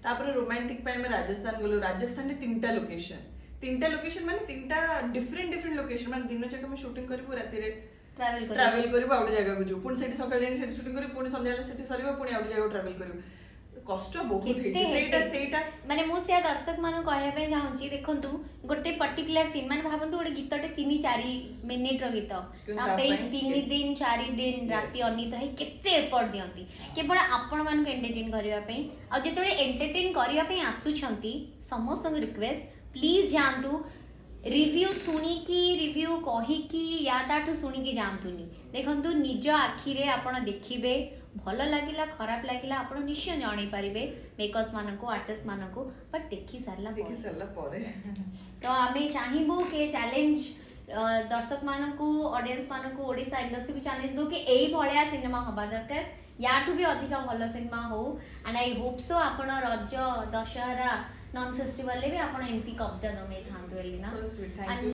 तापर रोमांटिक पे मैं राजस्थान गलो राजस्थान रे तीनटा लोकेशन माने तीनटा डिफरेंट डिफरेंट लोकेशन माने दिन जाक मैं शूटिंग करबो राति रे ट्रैवल करबो आउट जगह को जो पुणी सेठी सकाळ जाई सेठी शूटिंग करबो पुणी संध्या सेठी सरीबो पुणी आउट जगह ट्रैवल करबो कष्ट बहुत सेटा माने मु से दर्शक मान कहया पे चाहूची देखंतु गोटे पर्टिकुलर सीन माने भाबंतु गोटे गीतटे 3-4 मिनिट रो गीत तापे 3 दिन 4 दिन राति अनित रही केते एफर्ट दियंती केवल आपण मान को एंटरटेन करिया पे आ जेतोळे एंटरटेन करिया पे आसुछंती समस्त रिक्वेस्ट प्लीज जानतु रिव्यू सुनी की रिव्यू कही की या ताठू सुनी की जानतुनी देखंतु निज आखि रे आपण देखिबे भल लगिला खराब लगिला आपण निश्चय जानी पारिबे मेकर्स मानको आर्टिस्ट मानको बट देखि सारला परे तो आमे चाहिबो के चैलेंज दर्शक मानको ऑडियंस मानको ओडिसा इंडस्ट्री को चैलेंज दो कि एई भलिया सिनेमा हबा दरकार याठू भी अधिक भल सिनेमा हो एंड आई होप सो आपण रज दशहरा नॉन फेस्टिवल ले भी आपण एमती कब्जा जमे थांतु एली ना।